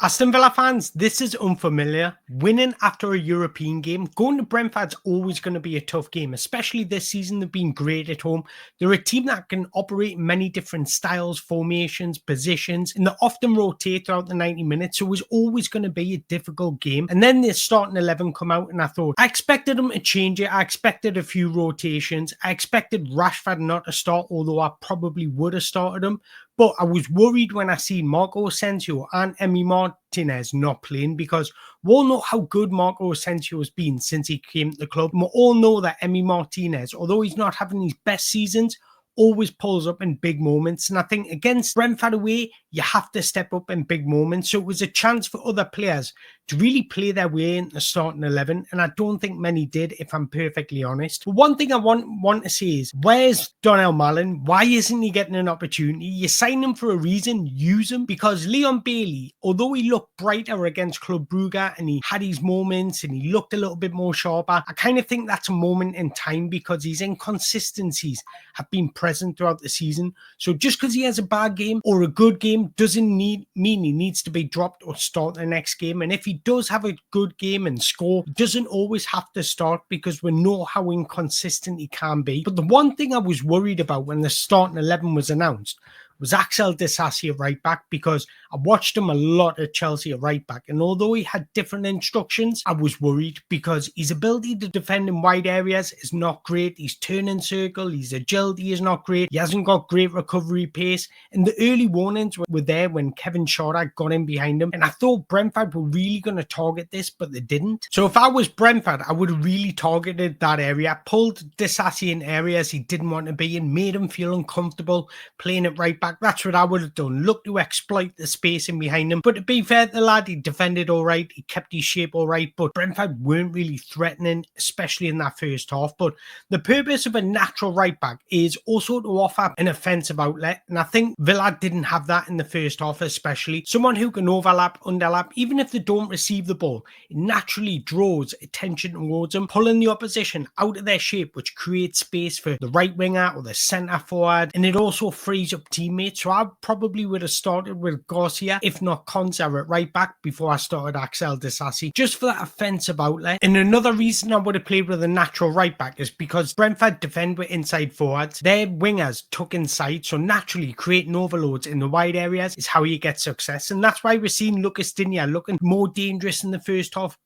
Aston Villa fans, this is unfamiliar. Winning after a European game, going to Brentford's always going to be a tough game, especially this season. They've been great at home. They're a team that can operate in many different styles, formations, positions, and they often rotate throughout the 90 minutes, so it's always going to be a difficult game. And then the starting 11 come out, and I thought, I expected them to change it. I expected a few rotations. I expected Rashford not to start, although I probably would have started him. But I was worried when I seen Marco Asensio and Emi Martinez not playing, because we all know how good Marco Asensio has been since he came to the club. And we all know that Emi Martinez, although he's not having his best seasons, always pulls up in big moments. And I think against Brentford away, you have to step up in big moments. So it was a chance for other players to really play their way into the starting 11. And I don't think many did, if I'm perfectly honest. But one thing I want to say is, where's Donnell Mallon? Why isn't he getting an opportunity? You sign him for a reason, use him. Because Leon Bailey, although he looked brighter against Club Brugge and he had his moments and he looked a little bit more sharper, I kind of think that's a moment in time, because his inconsistencies have been present throughout the season. So just because he has a bad game or a good game doesn't mean he needs to be dropped or start the next game. And if he does have a good game and score, he doesn't always have to start, because we know how inconsistent he can be. But the one thing I was worried about when the starting 11 was announced was Axel Disasi at right back, because I watched him a lot at Chelsea at right back, and although he had different instructions, I was worried because his ability to defend in wide areas is not great. His turn and circle, his agility is not great. He hasn't got great recovery pace, and the early warnings were there when Kevin Shorter got in behind him, and I thought Brentford were really going to target this, but they didn't. So if I was Brentford, I would have really targeted that area, pulled Disasi in areas he didn't want to be in, made him feel uncomfortable playing at right back. That's what I would have done. Look to exploit the space in behind him. But to be fair to the lad, he defended all right. He kept his shape all right. But Brentford weren't really threatening, especially in that first half. But the purpose of a natural right back is also to offer an offensive outlet. And I think Villa didn't have that in the first half, especially. Someone who can overlap, underlap, even if they don't receive the ball, it naturally draws attention towards them, pulling the opposition out of their shape, which creates space for the right winger or the centre forward. And it also frees up teammates. So I probably would have started with Garcia, if not Konsa, at right back before I started Axel Disasi, just for that offensive outlet. And another reason I would have played with a natural right back is because Brentford defend with inside forwards. Their wingers tuck inside, so naturally creating overloads in the wide areas is how you get success. And that's why we're seeing Lucas Digne looking more dangerous in the first half,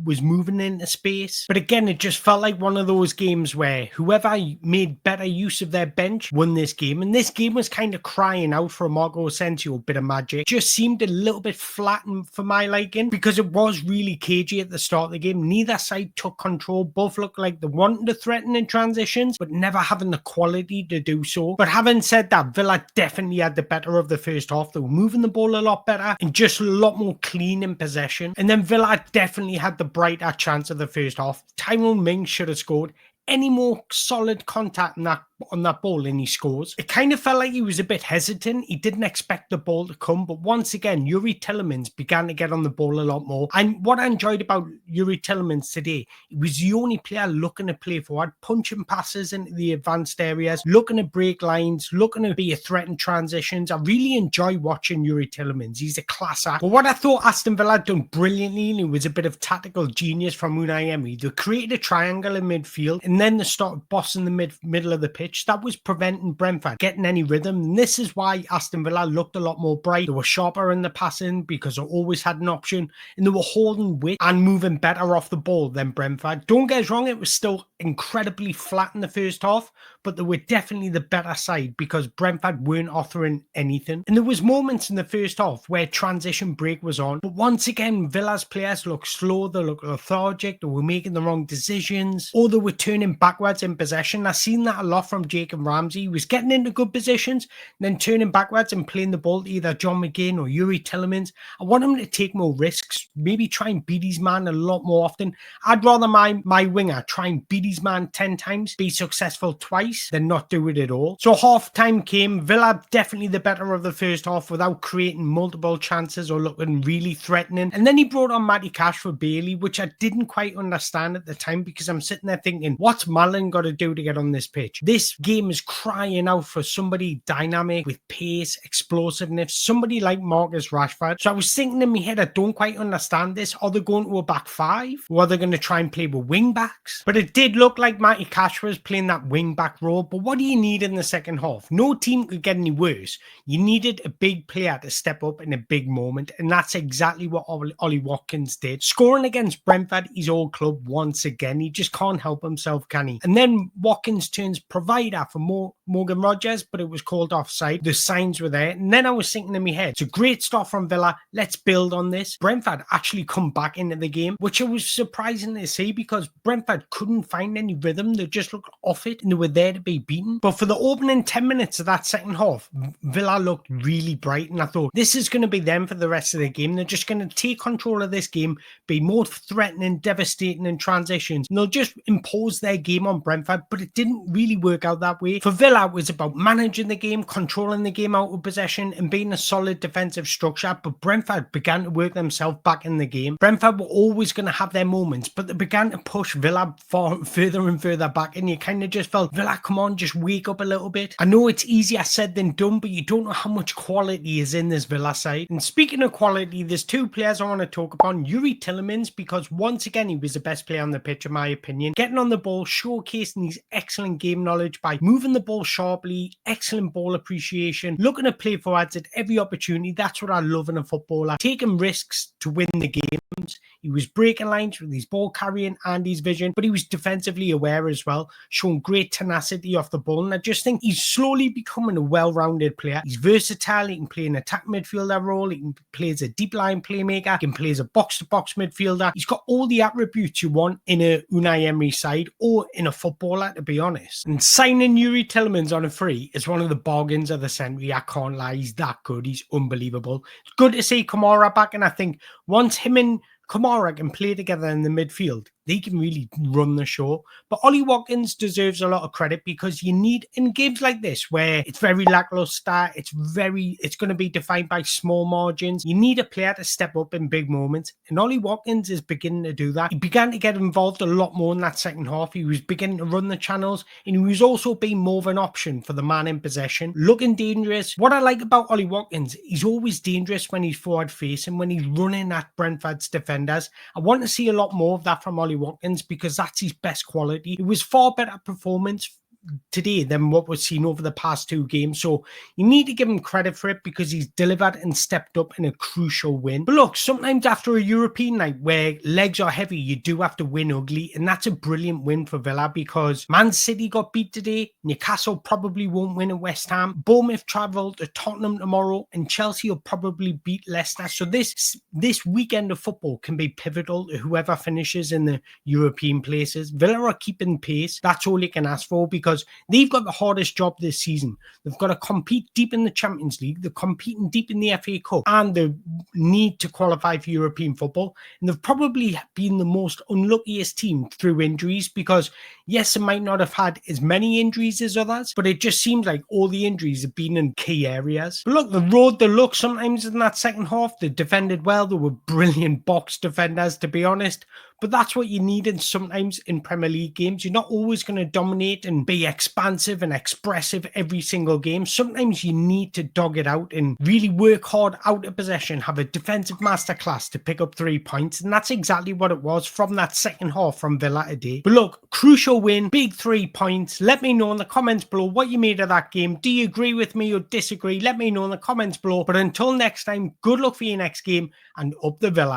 was moving into space. But again, it just felt like one of those games where whoever made better use of their bench won this game. And this game was kind of crying out for a Marco Asensio bit of magic. Just seemed a little bit flat for my liking, because it was really cagey at the start of the game. Neither side took control. Both looked like they wanted to threaten in transitions, but never having the quality to do so. But having said that, Villa definitely had the better of the first half. They were moving the ball a lot better and just a lot more clean in possession. And then Villa definitely had the brighter chance of the first half. Tyrone Mings should have scored. Any more solid contact on that ball and he scores. It kind of felt like he was a bit hesitant. He didn't expect the ball to come, but once again, Yuri Tielemans began to get on the ball a lot more. And what I enjoyed about Yuri Tielemans today, he was the only player looking to play forward, punching passes into the advanced areas, looking to break lines, looking to be a threat in transitions. I really enjoy watching Yuri Tielemans. He's a class act. But what I thought Aston Villa had done brilliantly, and it was a bit of tactical genius from Unai Emery. They created a triangle in midfield, and then they started bossing the middle of the pitch. That was preventing Brentford getting any rhythm. And this is why Aston Villa looked a lot more bright. They were sharper in the passing because they always had an option, and they were holding width and moving better off the ball than Brentford. Don't get us wrong, it was still incredibly flat in the first half, but they were definitely the better side because Brentford weren't offering anything. And there was moments in the first half where transition break was on, but once again, Villa's players looked slow, they looked lethargic, they were making the wrong decisions, or they were turning backwards in possession. I've seen that a lot from Jacob Ramsey. He was getting into good positions, then turning backwards and playing the ball to either John McGinn or Yuri Tielemans. I want him to take more risks, maybe try and beat his man a lot more often. I'd rather my winger try and beat his man 10 times, be successful twice, than not do it at all. So half time came. Villa definitely the better of the first half without creating multiple chances or looking really threatening. And then he brought on Matty Cash for Bailey, which I didn't quite understand at the time, because I'm sitting there thinking, what's Mallon got to do to get on this pitch? This this game is crying out for somebody dynamic with pace, explosiveness, somebody like Marcus Rashford. So I was thinking in my head, I don't quite understand this. Are they going to a back five? Or are they going to try and play with wing backs? But it did look like Matty Cash was playing that wing back role. But what do you need in the second half? No team could get any worse. You needed a big player to step up in a big moment. And that's exactly what Ollie Watkins did. Scoring against Brentford, his old club, once again. He just can't help himself, can he? And then Watkins turns provider for Morgan Rogers, but it was called offside. The signs were there. And then I was thinking in my head, it's a great start from Villa. Let's build on this. Brentford actually come back into the game, which it was surprising to see because Brentford couldn't find any rhythm. They just looked off it and they were there to be beaten. But for the opening 10 minutes of that second half, Villa looked really bright. And I thought, this is going to be them for the rest of the game. They're just going to take control of this game, be more threatening, devastating in transitions. And they'll just impose their game on Brentford. But it didn't really work out that way. For Villa, it was about managing the game, controlling the game out of possession, and being a solid defensive structure. But Brentford began to work themselves back in the game. Brentford were always going to have their moments, but they began to push Villa further and further back. And you kind of just felt, Villa, come on, just wake up a little bit. I know it's easier said than done, but you don't know how much quality is in this Villa side. And speaking of quality, there's two players I want to talk about. Yuri Tillemans, because once again, he was the best player on the pitch, in my opinion. Getting on the ball, showcasing his excellent game knowledge by moving the ball sharply, excellent ball appreciation, looking to play forwards at every opportunity. That's what I love in a footballer. Taking risks to win the games. He was breaking lines with his ball carrying and his vision, but he was defensively aware as well, showing great tenacity off the ball. And I just think he's slowly becoming a well-rounded player. He's versatile. He can play an attack midfielder role. He can play as a deep line playmaker. He can play as a box-to-box midfielder. He's got all the attributes you want in a Unai Emery side or in a footballer, to be honest. And signing Yuri Tillemans on a free is one of the bargains of the century. I can't lie. He's that good. He's unbelievable. It's good to see Kamara back, and I think once him and Kamara can play together in the midfield, they can really run the show. But Ollie Watkins deserves a lot of credit because you need, in games like this where it's very lackluster, it's going to be defined by small margins, you need a player to step up in big moments. And Ollie Watkins is beginning to do that. He began to get involved a lot more in that second half. He was beginning to run the channels, and he was also being more of an option for the man in possession, looking dangerous. What I like about Ollie Watkins, he's always dangerous when he's forward facing, when he's running at Brentford's defenders. I want to see a lot more of that from Ollie Watkins because that's his best quality. It was far better performance today than what we've seen over the past two games. So you need to give him credit for it because he's delivered and stepped up in a crucial win. But look, sometimes after a European night where legs are heavy, you do have to win ugly. And that's a brilliant win for Villa because Man City got beat today. Newcastle probably won't win at West Ham. Bournemouth travel to Tottenham tomorrow, and Chelsea will probably beat Leicester. So this weekend of football can be pivotal to whoever finishes in the European places. Villa are keeping pace. That's all you can ask for because they've got the hardest job this season. They've got to compete deep in the Champions League. They're competing deep in the FA Cup, and they need to qualify for European football. And they've probably been the most unluckiest team through injuries because, yes, they might not have had as many injuries as others, but it just seems like all the injuries have been in key areas. But look, they rode the luck sometimes in that second half. They defended well. They were brilliant box defenders, to be honest. But that's what you need in sometimes in Premier League games. You're not always going to dominate and be expansive and expressive every single game. Sometimes you need to dog it out and really work hard out of possession, have a defensive masterclass to pick up 3 points. And that's exactly what it was from that second half from Villa today. But look, crucial win, big 3 points. Let me know in the comments below what you made of that game. Do you agree with me or disagree? Let me know in the comments below. But until next time, good luck for your next game and up the Villa.